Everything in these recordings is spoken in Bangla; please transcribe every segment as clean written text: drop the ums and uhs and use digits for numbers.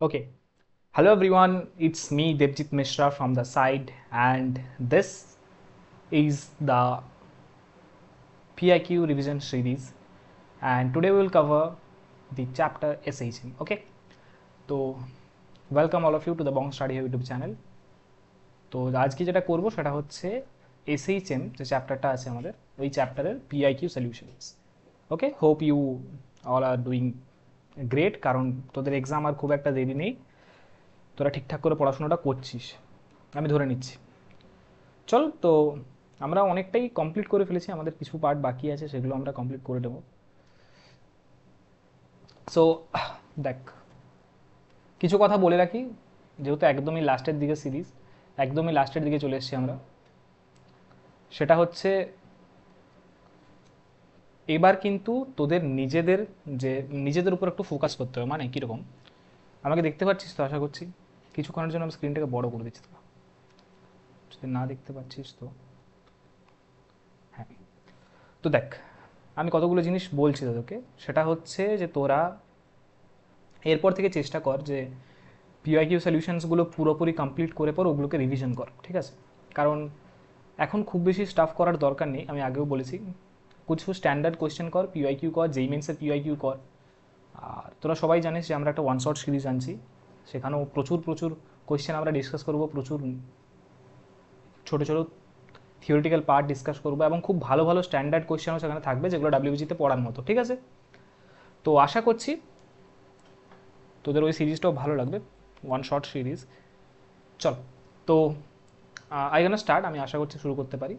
Okay, hello everyone, it's me Devjit Mishra from the side, and this is the PYQ revision series, and today we will cover the chapter SHM. Okay, so welcome all of you to the BongStudyHub YouTube channel. তো আজকে যেটা করব সেটা হচ্ছে SHM যে চ্যাপ্টারটা আছে আমাদের ওই চ্যাপ্টারের PYQ solutions. Okay, hope you all are doing great, কারণ তোদের এক্সাম আর খুব একটা দেরি নেই, তোরা ঠিকঠাক করে পড়াশোনাটা করছিস আমি ধরে নিচ্ছি। চল, তো আমরা অনেকটাই কমপ্লিট করে ফেলেছি, আমাদের কিছু পার্ট বাকি আছে, সেগুলো আমরা কমপ্লিট করে দেবো। সো দেখ, কিছু কথা বলে রাখি, যেহেতু একদমই লাস্টের দিকে সিরিজ, একদমই লাস্টের দিকে চলে এসেছি আমরা। সেটা হচ্ছে এবার কিন্তু তোদের নিজেদের উপর একটু ফোকাস করতে হবে। মানে কীরকম, আমাকে দেখতে পাচ্ছিস তো? আশা করছি কিছুক্ষণের জন্য আমি স্ক্রিনটাকে বড় করে দিচ্ছি, তো যদি না দেখতে পাচ্ছিস তো হ্যাঁ। তো দেখ, আমি কতগুলো জিনিস বলছি তোদেরকে, সেটা হচ্ছে যে তোরা এরপর থেকে চেষ্টা কর যে পিওয়াইকিউ সলিউশনসগুলো পুরোপুরি কমপ্লিট করে পর ওগুলোকে রিভিশন কর, ঠিক আছে? কারণ এখন খুব বেশি স্টাফ করার দরকার নেই, আমি আগেও বলেছি। কিছু স্ট্যান্ডার্ড কোয়েশ্চেন কর, পিওয়াইকিউ কর, যেই মেন্সের পিওয়াইকিউ কর। আর তোরা সবাই জানিস যে আমরা একটা ওয়ান শট সিরিজ আনছি, সেখানেও প্রচুর কোয়েশ্চেন আমরা ডিসকাস করবো, প্রচুর ছোটো ছোটো থিওরিটিক্যাল পার্ট ডিসকাস করবো, এবং খুব ভালো ভালো স্ট্যান্ডার্ড কোয়েশ্চেনও সেখানে থাকবে, যেগুলো WBJEE-তে পড়ার মতো, ঠিক আছে? তো আশা করছি তোদের ওই সিরিজটাও ভালো লাগবে, ওয়ান শর্ট সিরিজ। চল, তো আই গানা স্টার্ট, আমি আশা করছি শুরু করতে পারি।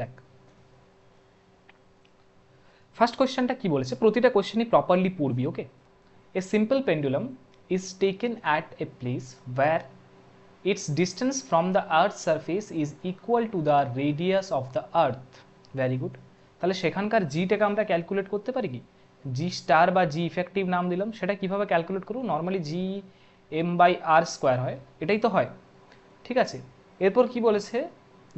দেখ, ফার্স্ট কোয়েশ্চেনটা কি বলেছে, প্রতিটা কোয়েশ্চেনই প্রপারলি পড়বি। Okay, a simple pendulum is taken at a place where its distance from the earth's surface is equal to the radius of the earth. Very good. তাহলে সেখানকার জিটাকে আমরা ক্যালকুলেট করতে পারি কি? জি স্টার বা জি ইফেক্টিভ নাম দিলাম, সেটা কিভাবে ক্যালকুলেট করব? Normally G M by R square হয়, এটাই তো হয়, ঠিক আছে? এরপর কি বলেছে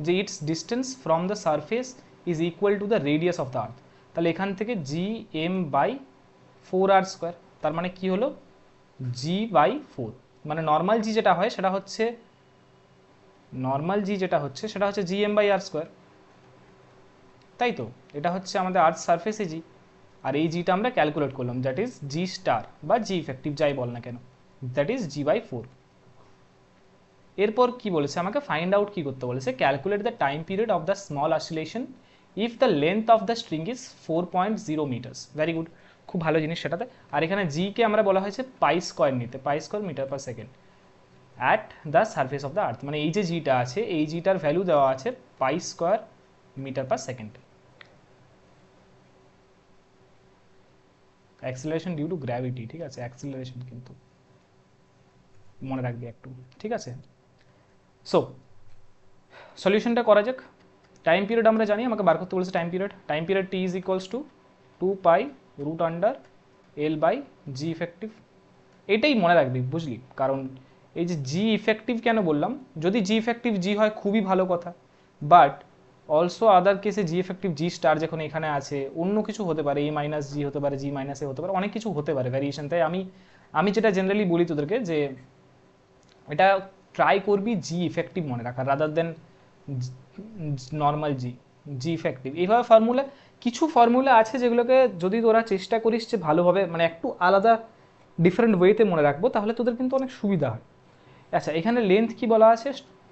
যে it's distance from the surface is equal to the radius of the আর্থ। তাহলে এখান থেকে জি এম বাই 4r স্কোয়ার, তার মানে কি হলো? G by 4। মানে নর্মাল জি যেটা হয় সেটা হচ্ছে G M by R square, তাই তো? এটা হচ্ছে আমাদের আর্থ সারফেসে জি, আর এই জিটা আমরা ক্যালকুলেট করলাম, দ্যাট ইজ জি স্টার বা জি ইফেক্টিভ, যাই বল না কেন, দ্যাট ইজ জি বাই 4। এরপর কি বলেছে আমাকে? ফাইন্ড আউট কি করতে বলেছে? Calculate the time period of the small oscillation if the length of the string is 4.0 metres. Very good, খুব ভালো জিনিস সেটাতে। আর এখানে জিকে আমরা বলা হয়েছে পাই স্কোয়ার নিতে, pi square metre per second at the surface of the earth. মানে এই যে জিটা আছে, এই জিটার ভ্যালু দেওয়া আছে pi square metre per second. Acceleration due to gravity, ঠিক আছে? অ্যাক্সিলারেশন কিন্তু মনে রাখবি একটু, ঠিক আছে? সো সলিউশনটা করা যাক। টাইম পিরিয়ড আমরা জানি, আমাকে বার করতে বলেছে time period T is equals to 2 pi root under L by G effective. এটাই মনে রাখবি, বুঝলি? কারণ এই যে জি ইফেক্টিভ কেন বললাম, যদি জি ইফেক্টিভ জি হয় খুবই ভালো কথা, বাট অলসো আদার কেসে জি ইফেক্টিভ জি স্টার যখন এখানে আছে, অন্য কিছু হতে পারে, এ মাইনাস জি হতে পারে, জি মাইনাস এ হতে পারে, অনেক কিছু হতে পারে ভ্যারিয়েশন। তাই আমি যেটা জেনারেলি বলি তোদেরকে যে এটা ট্রাই করবি জি ইফেক্টিভ মনে রাখার, রাদার দেন নর্মাল জি ইফেক্টিভ। এইভাবে কিছু ফর্মুলা আছে যেগুলোকে যদি তোরা চেষ্টা করিস যে ভালোভাবে, মানে একটু আলাদা ডিফারেন্ট ওয়েতে মনে রাখবো, তাহলে তোদের কিন্তু অনেক সুবিধা হয়। আচ্ছা, এখানে লেন্থ কি বলা আছে?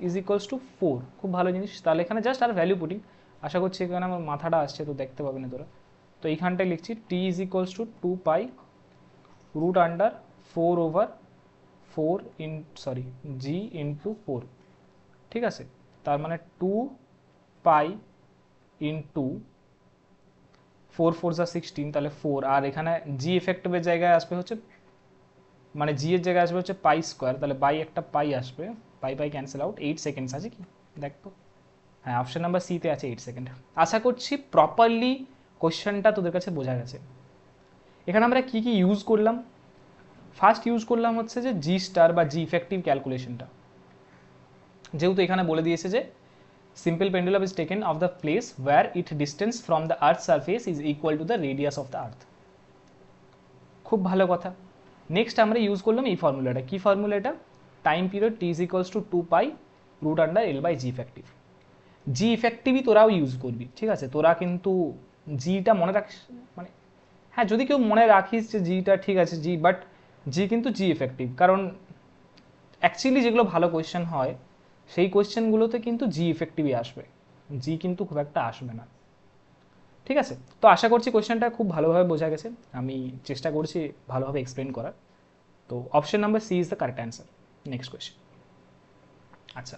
ইজ ইকুয়ালস টু 4, খুব ভালো জিনিস। তাহলে এখানে জাস্ট আর ভ্যালু পুটিং, আশা করছি এখানে আমার মাথাটা আসছে, তো দেখতে পাবি না তোরা। তো এইখানটায় লিখছি T is equals to 2 pi root under 4 over 4 g into 4, ঠিক আছে? তার মানে 2 পাই ইন্টু 4 4 যা 16, তাহলে 4। আর এখানে জি এফেক্টিভের জায়গায় আসবে হচ্ছে, মানে জি এর জায়গায় আসবে হচ্ছে পাই স্কোয়ার, তাহলে বাই একটা পাই আসবে, পাই ক্যান্সেল আউট। 8 সেকেন্ডস আছে কি? দেখ তো, হ্যাঁ, অপশন নাম্বার সিতে আছে 8 সেকেন্ড। আশা করছি প্রপারলি কোশ্চেনটা তোদের কাছে বোঝা গেছে। এখানে আমরা কি ইউজ করলাম? ফার্স্ট ইউজ করলাম হচ্ছে যে জি স্টার বা জি ইফেক্টিভ ক্যালকুলেশনটা, যেহেতু এখানে বলে দিয়েছে যে simple pendulum is taken of the place where its distance from the earth's surface is equal to the radius of the earth। খুব ভালো কথা। নেক্সট আমরা ইউজ করলাম এই ফর্মুলাটা, কি ফর্মুলা এটা, time period T is equals to 2 pi root under L by G effective. G ইফেক্টিভই তোরাও ইউজ করবি, ঠিক আছে, তোরা কিন্তু জিটা মনে রাখিস, মানে হ্যাঁ যদি কেউ মনে রাখিস যে জিটা ঠিক আছে জি, বাট জি কিন্তু জি ইফেক্টিভ, কারণ অ্যাকচুয়ালি যেগুলো ভালো কোয়েশ্চেন হয় সেই কোয়েশ্চেনগুলোতে কিন্তু জি ইফেক্টিভই আসবে, জি কিন্তু খুব একটা আসবে না, ঠিক আছে। তো আশা করছি কোয়েশ্চেনটা খুব ভালোভাবে বোঝা গেছে, আমি চেষ্টা করছি ভালোভাবে এক্সপ্লেন করার। তো option number C is the correct answer. Next question. আচ্ছা,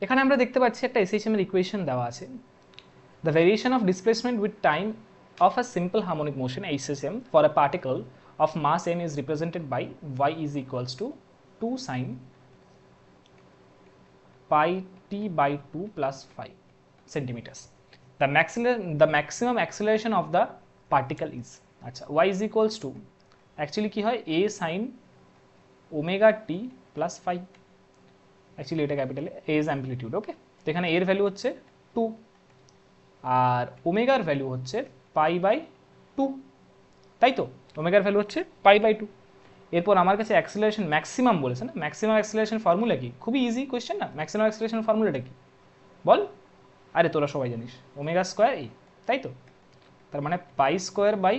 এখানে আমরা দেখতে পাচ্ছি একটা এসএইচএম এর ইকুয়েশন দেওয়া আছে। The variation of displacement with time of a simple harmonic motion SHM for a particle of mass m is represented by y is equals to 2 sin pi t by 2 plus 5 centimeters. The maximum acceleration of the particle is, আচ্ছা y is equals to actually কি হয় a sin omega t plus 5, actually এটা ক্যাপিটাল a is amplitude, ওকে। তো এখানে এর ভ্যালু হচ্ছে 2 আর ওমেগার ভ্যালু হচ্ছে পাই বাই 2, তাই তো, ওমেগার ভ্যালু হচ্ছে পাই বাই 2। এরপর আমার কাছে অ্যাক্সিলারেশন ম্যাক্সিমাম বলেছে না, ম্যাক্সিমাম অ্যাক্সিলারেশন ফর্মুলা কি, খুবই ইজি কোয়েশ্চেন না, ম্যাক্সিমাম অ্যাক্সিলারেশন ফর্মুলাটা কি বল, আরে তোরা সবাই জানিস ওমেগা স্কোয়ার এ, তাই তো, তার মানে pi square by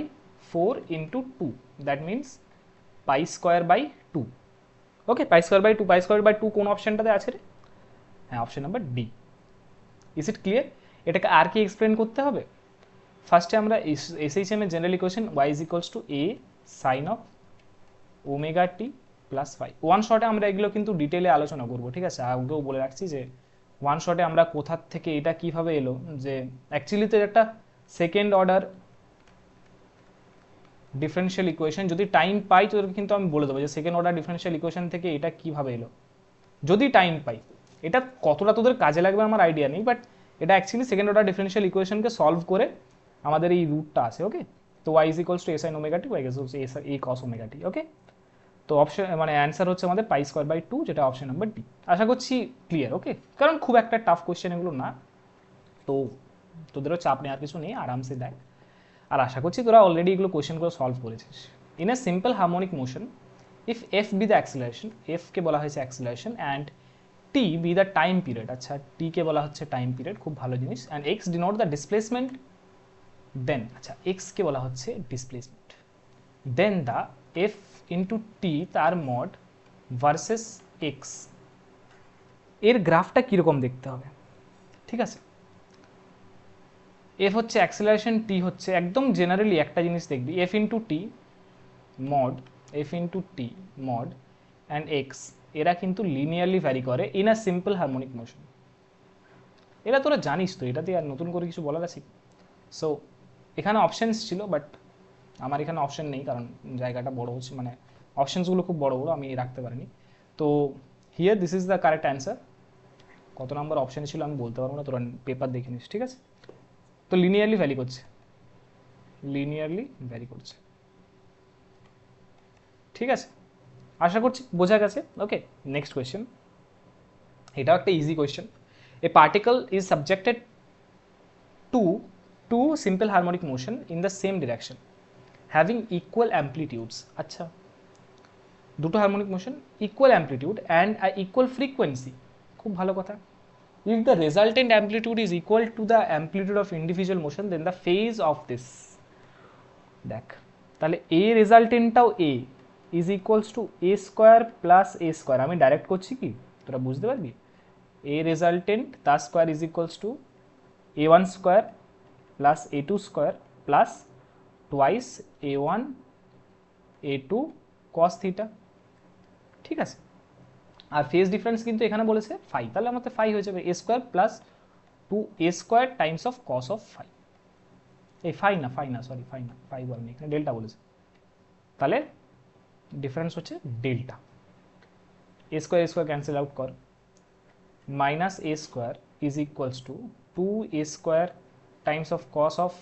4 into 2, that means pi square by 2, okay. Pi square by 2, pi square by 2 কোন অপশনটাতে আছে রে, হ্যাঁ option number D. Is it clear? এটাকে আর কি এক্সপ্লেন করতে হবে, ফার্স্টে আমরা এসএইচএম এর general equation y is equals to a sine of omega T plus 5, one শটে আমরা এগুলো কিন্তু ডিটেলে আলোচনা করব, ঠিক আছে। আগেও বলে রাখছি যে ওয়ান শটে আমরা কোথা থেকে এটা কিভাবে এলো, যে অ্যাকচুয়ালি তো একটা সেকেন্ড অর্ডার ডিফারেনশিয়াল ইকুয়েশন, যদি টাইম পাই তো কিন্তু আমি বলে দেবো যে সেকেন্ড অর্ডার ডিফারেনশিয়াল ইকুয়েশন থেকে এটা কিভাবে এলো, যদি টাইম পাই। এটা কতটা তোদের কাজে লাগবে আমার আইডিয়া নেই, বাট এটা অ্যাকচুয়ালি সেকেন্ড অর্ডার ডিফারেনশিয়াল ইকুয়েশনকে সলভ করে আমাদের এই রুটটা আছে, ওকে। তো y is equals to a sin omega t, y is to a cos omega t, okay. তো অপশন মানে অ্যান্সার হচ্ছে আমাদের পাই স্কোয়ার বাই 2, যেটা অপশন নাম্বার ডি। আশা করছি ক্লিয়ার, ওকে, কারণ খুব একটা টাফ কোয়েশ্চেন এগুলো না, তো তোদেরও চাপ নেওয়ার কিছু নেই, আরামসে দেখ। আর আশা করছি তোরা অলরেডি এগুলো কোয়েশ্চেনগুলো সলভ করেছিস। In a simple harmonic motion, if f be the acceleration, এফকে বলা হয়েছে acceleration, and T be the time period, আচ্ছা টিকে বলা হচ্ছে টাইম পিরিয়ড, খুব ভালো জিনিস, and x denote the displacement, then আচ্ছা এক্সকে বলা হচ্ছে displacement, then the f into T তার মড ভার্সেস এক্স, এর গ্রাফটা কীরকম দেখতে হবে, ঠিক আছে। এফ হচ্ছে অ্যাক্সিলারেশন, টি হচ্ছে একদম জেনারেলি একটা জিনিস দেখবি, F into T mod, F into T mod and x, এরা কিন্তু লিনিয়ারলি ভ্যারি করে in a simple harmonic motion. এরা তোরা জানিস তো, এটাতে আর নতুন করে কিছু বলার আছে। সো এখানে অপশানস ছিল, বাট আমার এখানে অপশান নেই, কারণ জায়গাটা বড় হচ্ছে, মানে অপশানসগুলো খুব বড় বড়, আমি রাখতে পারিনি। তো here this is the correct answer. কত নম্বর অপশান ছিল আমি বলতে পারবো না, তোরা পেপার দেখে নিস, ঠিক আছে। তো লিনিয়ারলি ভ্যারি করছে, লিনিয়ারলি ভ্যারি করছে, ঠিক আছে। আশা করছি বোঝা গেছে, ওকে। নেক্সট কোয়েশ্চেন, এটাও একটা easy question. A particle is subjected to two simple harmonic motion in the same direction having equal amplitudes, আচ্ছা দুটো harmonic motion, equal amplitude and equal frequency, খুব ভালো কথা। If the resultant amplitude is equal to the amplitude of individual motion, then the phase of this, দেখ তাহলে a resultantটাও a is equals to a square plus a square, আমি ডাইরেক্ট করছি কি তোরা বুঝতে পারবি, a resultant তার square is equals to a1 square plus a2 square plus twice a1 a2 cos theta, ঠিক আছে। আর ফেজ ডিফারেন্স কিন্তু এখানে বলেছে ফাই, তাহলে আমাদের ফাই হয়ে যাবে a square plus 2a square times of cos of phi, এই ফাই না সরি ফাই না, ফাই বলেনি এখানে, ডেল্টা বলেছে, তাহলে ডিফারেন্স হচ্ছে delta. A square cancel out কর, minus a square is equals to 2a square times of cos of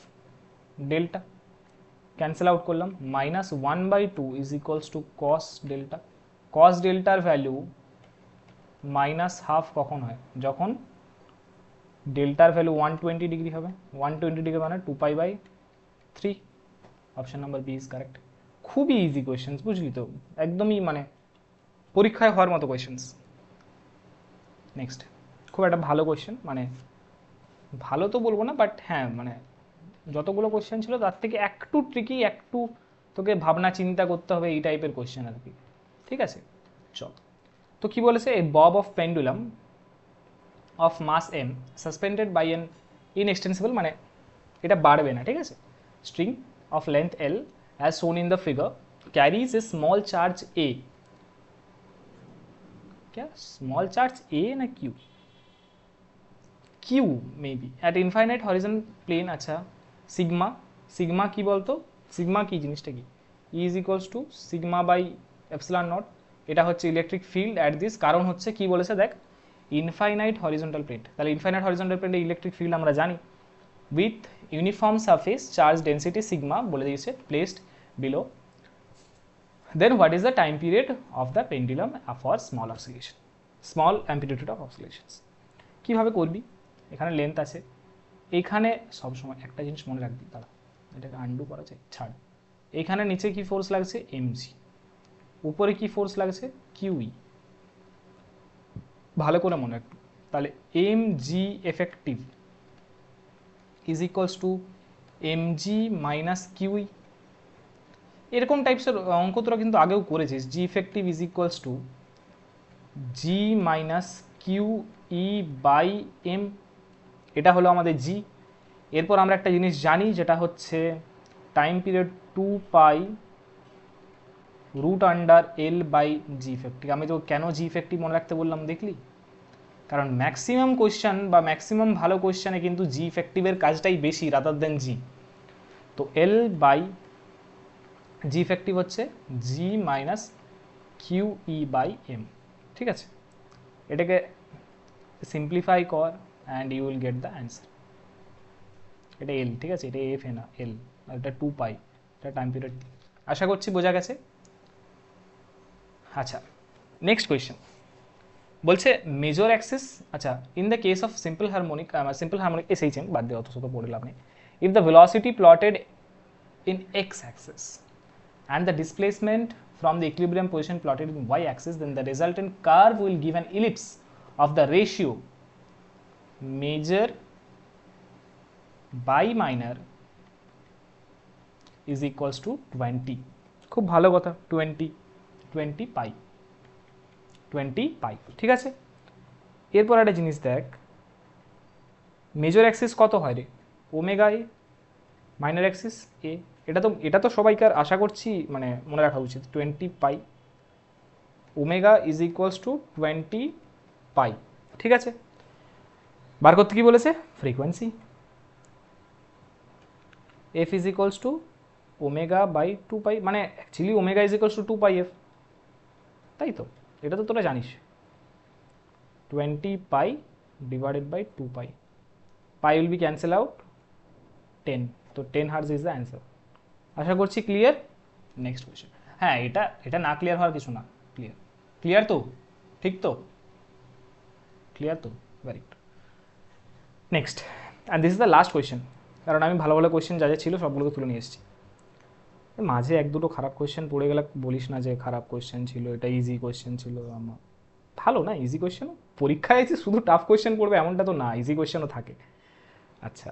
delta, cancel out করলাম, minus 1/2 is equals to cos delta, cos ডেল্টার ভ্যালু মাইনাস হাফ কখন হয়, যখন ডেল্টার ভ্যালু 120 ডিগ্রি হবে, 120 ডিগ্রি মানে 2π/3, option number B is correct. খুবই ইজি কোয়েশ্চেন্স, বুঝলি তো, একদমই মানে পরীক্ষায় হওয়ার মতো কোয়েশ্চেন্স। নেক্সট, খুব একটা ভালো কোয়েশ্চেন, মানে ভালো তো বলবো না, বাট হ্যাঁ মানে যতগুলো কোয়েশ্চেন ছিল তার থেকে একটু ট্রিকি, একটু তোকে ভাবনা চিন্তা করতে হবে এই টাইপের কোয়েশ্চেন আর কি, ঠিক আছে। চল, তো কি বলেছে, a bob of pendulum of mass m suspended by an inextensible, মানে এটা বাড়বে না, ঠিক আছে, string of length L as shown in the figure carries a small charge a. क्या स्मॉल चार्ज ए ना q, q may be at infinite horizon plane. अच्छा सिग्मा, सिग्मा की बोलतो, सिग्मा की जिनिसटा की is equals to sigma by epsilon naught, এটা হচ্ছে ইলেকট্রিক ফিল্ড অ্যাট দিস, কারণ হচ্ছে কি বলেছে দেখ, ইনফাইনাইট হরিজন্টাল প্লেট, তাহলে ইনফাইনাইট হরিজন্টাল প্লেটে ইলেকট্রিক ফিল্ড আমরা জানি, with uniform surface charge density sigma বলে দিয়েছে, placed below. Then what is the time period of the pendulum for small oscillation, small amplitude of oscillations? কিভাবে করবি, এখানে লেন্থ আছে, এইখানে সবসময় একটা জিনিস মনে রাখবি, দাঁড়া এটাকে আন্ডু করা যায়, ছাড়, এইখানে নিচে কি ফোর্স লাগছে এমজি, উপরে কি ফোর্স লাগছে কিউই, ভালো করে মনে রাখবি, তাহলে m g effective is equals to m g minus q E. এরকম টাইপসের অঙ্ক তোরা কিন্তু আগেও করেছিস, g effective is equals to g minus q E by m, এটা হলো আমাদের জি। এরপর আমরা একটা জিনিস জানি যেটা হচ্ছে time period 2 pi root under L by G effective. আমি তো কেন জি ইফেক্টিভ মনে রাখতে বললাম দেখলি, কারণ ম্যাক্সিমাম কোয়েশ্চেন বা ম্যাক্সিমাম ভালো কোয়েশ্চেনে কিন্তু জি ইফেক্টিভের কাজটাই বেশি রাদার দেন জি। তো এল বাই জি ইফেক্টিভ হচ্ছে g minus q E by m, ঠিক আছে, এটাকে সিম্পলিফাই কর and you will get the answer. এটা এল, ঠিক আছে, এটা এফ এ না এল, আর এটা 2 পাই, এটা টাইম পিরিয়ড। আশা করছি বোঝা গেছে। আচ্ছা নেক্সট কোয়েশ্চেন বলছে মেজর অ্যাক্সিস, আচ্ছা in the case of simple harmonic SHM বাদ দিয়ে অত শত পড়ে লাভ নেই, if the velocity plotted in x-axis and the displacement from the equilibrium position plotted in y-axis, then the resultant curve will give an ellipse of the ratio major by minor is equals to 20। খুব ভালো কথা, 20 পাই, 20 পাই, ঠিক আছে। এরপর একটা জিনিস দেখ, মেজর অ্যাক্সিস কত হয় রে, ওমেগা এ, মাইনর অ্যাক্সিস এ, এটা তো সবাইকার আশা করছি মানে মনে রাখা উচিত, 20 pi, omega is equals to 20 pi, ঠিক আছে। বার করতে কি বলেছে, frequency, F is equals to omega by 2 pi, মানে actually omega is equals to 2 pi F, তাই তো, এটা তো তোরা জানিস, 20 pi divided by 2 pi, pi will be cancel out 10, তো 10 হার্জ ইজ দ্য অ্যান্সার। আশা করছি ক্লিয়ার। নেক্সট কোয়েশ্চেন, হ্যাঁ এটা না ক্লিয়ার হওয়ার কিছু না, ক্লিয়ার, ক্লিয়ার তো, ঠিক তো, ক্লিয়ার তো, very good. Next and this is the last question, কারণ আমি ভালো ভালো কোয়েশ্চেন যা যা ছিল সবগুলোকে তুলে নিয়ে এসেছি। মাঝে এক দুটো খারাপ কোয়েশ্চেন পড়ে গেলে বলিস না যে খারাপ কোয়েশ্চেন ছিল, এটা ইজি কোয়েশ্চেন ছিল, আমার ভালো না ইজি কোয়েশ্চেন, পরীক্ষায় যে শুধু টাফ কোয়েশ্চেন পড়বে এমনটা তো না, ইজি কোয়েশ্চেনও থাকে। আচ্ছা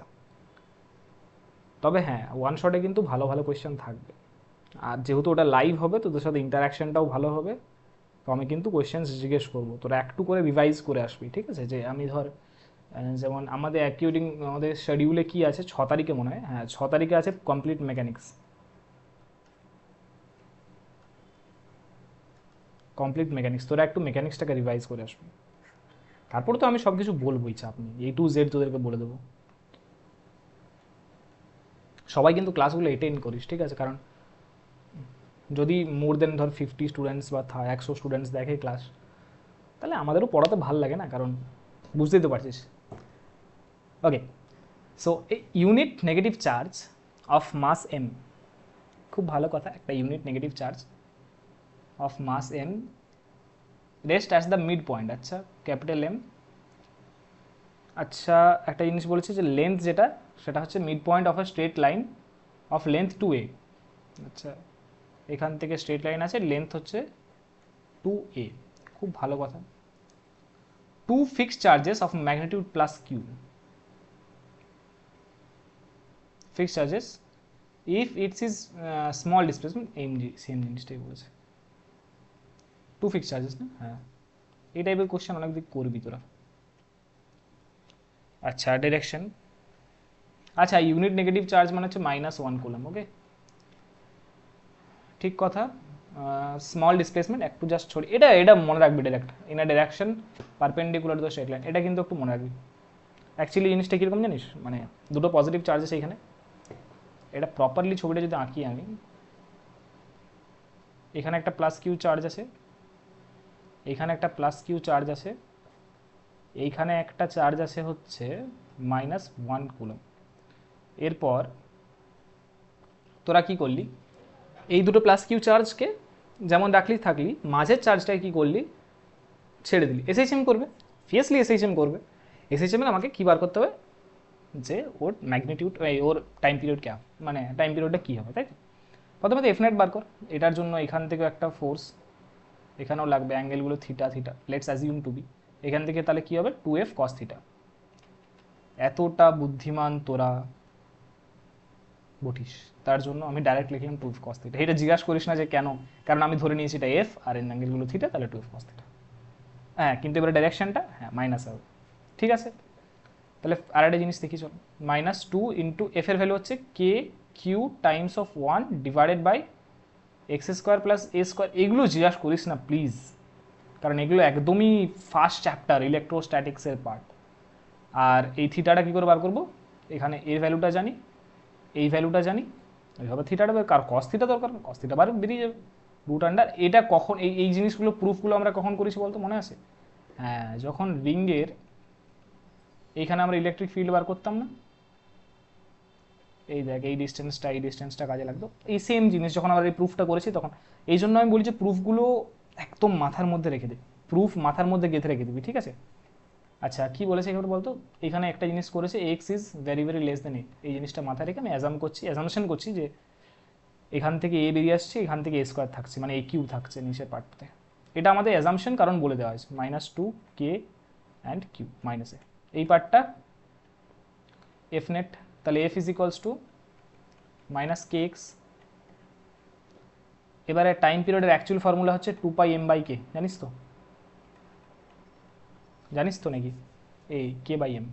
তবে হ্যাঁ ওয়ান শটে কিন্তু ভালো ভালো কোয়েশ্চেন থাকবে, আর যেহেতু ওটা লাইভ হবে তোদের সাথে ইন্টারাকশনটাও ভালো হবে, তো আমি কিন্তু কোয়েশ্চেন জিজ্ঞেস করবো, তোরা একটু করে রিভাইজ করে আসবি, ঠিক আছে। যে আমি ধর যেমন আমাদের অ্যাকিউডিং আমাদের শিডিউলে কি আছে, 6 তারিখে মনে হয়, হ্যাঁ 6 তারিখে আছে কমপ্লিট মেকানিক্স, কমপ্লিট মেকানিক্স, তোরা একটু মেকানিক্সটাকে রিভাইজ করে আসবি, তারপর তো আমি সব কিছু বলবোই, চাপ নেই, A to Z তোদেরকে বলে দেবো। সবাই কিন্তু ক্লাসগুলো অ্যাটেন্ড করিস, ঠিক আছে, কারণ যদি মোর দেন ধর 50 স্টুডেন্টস বা 100 স্টুডেন্টস দেখে ক্লাস, তাহলে আমাদেরও পড়াতে ভালো লাগে না, কারণ বুঝতেই তো পারছিস। Okay, so unit negative charge of mass m, খুব ভালো কথা, একটা unit negative charge of mass m rest at the mid point, আচ্ছা ক্যাপিটাল এম, আচ্ছা একটা জিনিস বলেছে যে লেন্থ যেটা সেটা হচ্ছে mid point of a straight line of length 2a, আচ্ছা এখান থেকে স্ট্রেট লাইন আছে, লেন্থ হচ্ছে 2a, খুব ভালো কথা। 2 fixed charges of magnitude plus q, fixed charges if it is small displacement, same জিনিসটাই বলেছে, 2 fixed charges না? হ্যাঁ, এই টাইপের কোশ্চেন অনেক দিক করবি তোরা। আচ্ছা, ডিরেকশন, আচ্ছা ইউনিট নেগেটিভ চার্জ মানে হচ্ছে -1 কুলম, ওকে ঠিক কথা। স্মল ডিসপ্লেসমেন্ট একটু জাস্ট ছড়ি, এটা মনে রাখবি, direct in a direction perpendicular to the straight line, এটা কিন্তু একটু মনে রাখবি। অ্যাকচুয়ালি জিনিসটা কীরকম জানিস, মানে দুটো পজিটিভ চার্জ আছে এইখানে, এটা প্রপারলি ছবিটা যদি আঁকি আমি, এখানে একটা প্লাস কিউ চার্জ আছে, এইখানে একটা প্লাস কিউ চার্জ আছে, এইখানে একটা চার্জ আছে হচ্ছে -1 কুলম। এরপর তোরা কি করলি, এই দুটো প্লাস কিউ চার্জকে যেমন রাখলি থাকলি, মাঝের চার্জটাকে কি করলি, ছেড়ে দিলি, এসএইচএম করবে, ফিয়াসলি এসএইচএম করবে। এসএইচএম এর আমাকে কী বার করতে হবে, যে ওর ম্যাগনিটিউড, ওর টাইম পিরিয়ড কে, মানে টাইম পিরিয়ডটা কী হবে, তাই তো? প্রথমে তো এফ নেট বার কর, এটার জন্য এখান থেকে একটা ফোর্স, এখানেও লাগবে, অ্যাঙ্গেলগুলো theta theta, let's assume to be, এখান থেকে তাহলে কী হবে, 2f cos থিটা। এতটা বুদ্ধিমান তোরা বটিস, তার জন্য আমি ডাইরেক্ট লিখলাম 2f cos থিটা। এটা জিজ্ঞাসা করিস না যে কেন, কারণ আমি ধরে নিয়েছি এটা এফ আর এর অ্যাঙ্গেলগুলো থিটা, তাহলে 2f cos থিটা। হ্যাঁ, কিন্তু এবারে ডাইরেকশনটা হ্যাঁ মাইনাস হবে, ঠিক আছে। তাহলে আর একটা জিনিস দেখি চল, -2 ইন্টু এফ এর ভ্যালু হচ্ছে k q times of 1 divided by x² plus a²। এগুলো জিজ্ঞাসা করিস না প্লিজ, কারণ এগুলো একদমই ফার্স্ট চ্যাপ্টার ইলেকট্রোস্ট্যাটিক্সের পার্ট। আর এই থিটাটা কী করে বার করবো, এখানে এর ভ্যালুটা জানি, এই ভ্যালুটা জানি, ওইভাবে থিটাটা কার কস থিটা দরকার, কস থিটা বার বেরিয়ে যাবে রুট আন্ডার। এটা কখন এই জিনিসগুলো প্রুফগুলো আমরা কখন করেছি বলতো, মনে আছে? হ্যাঁ, যখন রিঙ্গের এইখানে আমরা ইলেকট্রিক ফিল্ড বার করতাম না, এই দেখ এই ডিস্টেন্সটা কাজে লাগতো, এই সেম জিনিস যখন আমরা এই প্রুফটা করেছি তখন। এই জন্য আমি বলি যে প্রুফগুলো একদম মাথার মধ্যে রেখে দে, প্রুফ মাথার মধ্যে গেঁথে রেখে দিবি, ঠিক আছে? আচ্ছা, কি বলেছে এবার বলতো, এখানে একটা জিনিস করেছে, x is very very less than 8, এই জিনিসটা মাথায় রেখে আমি অ্যাজামশন করছি যে এখান থেকে এ বেরিয়ে আসছে, এখান থেকে a² থাকছে, মানে a কিউ থাকছে নিচের পার্টতে। এটা আমাদের অ্যাজামশন, কারণ বলে দেওয়া হয়েছে -2 কে অ্যান্ড কিউ মাইনাস এ, এই পার্টটা এফ নেট, তাহলে F is equals two -kx। এবারে টাইম পিরিয়ডের অ্যাকচুয়াল ফর্মুলা হচ্ছে 2πm/k, জানিস তো নাকি? এই k/m,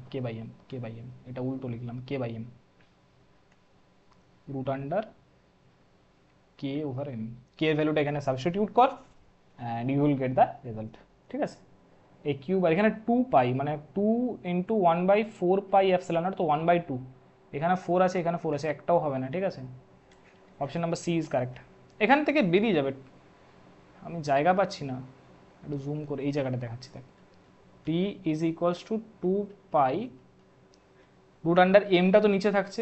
এটা উল্টো লিখলাম, k/m root under k/m, k এর ভ্যালুটা এখানে সাবস্টিটিউট কর and you will get the result, ঠিক আছে? এই কিউব, আর এখানে 2π মানে 2 ইন্টু 1/4πε0, তো 1/2, এখানে 4 আছে, এখানে 4 আছে, একটাও হবে না, ঠিক আছে? Option number C is correct. এখান থেকে বেরিয়ে যাবে, আমি জায়গা পাচ্ছি না, একটু জুম করে এই জায়গাটা দেখাচ্ছি, দেখ t is equals to 2π root under এমটা তো নিচে থাকছে,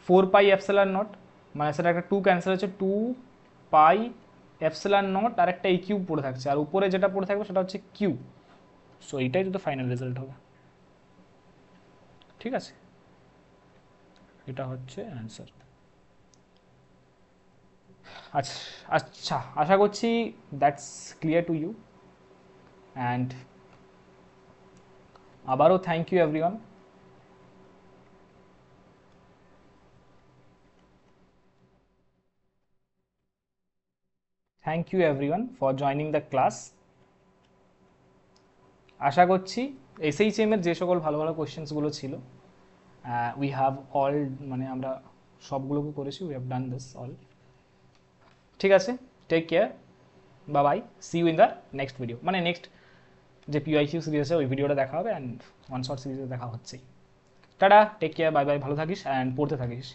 4πε0, মানে সেটা একটা 2 ক্যান্সেল হচ্ছে, 2πε0 আর একটা এই কিউব পড়ে থাকছে, আর উপরে যেটা পড়ে থাকবে সেটা হচ্ছে কিউ। সো এইটাই তো ফাইনাল রেজাল্ট হবে, ঠিক আছে? এটা হচ্ছে অ্যান্সার। আচ্ছা, আশা করছি that's clear to you, and আবারও thank you everyone. Thank you everyone for joining the class. আশা করছি SHM এর যে সকল ভালো ভালো কোয়েশ্চেন্সগুলো ছিল, উই হ্যাভ অল, মানে আমরা সবগুলোকে করেছি, we have done this all, ঠিক আছে? Take care, bye bye, see you in the next video, মানে নেক্সট যে PYQ সিরিজ আছে ওই ভিডিওটা দেখা হবে, অ্যান্ড ওয়ান শর্ট সিরিজে দেখা হচ্ছেই। Tata, take care, bye bye, ভালো থাকিস অ্যান্ড পড়তে থাকিস।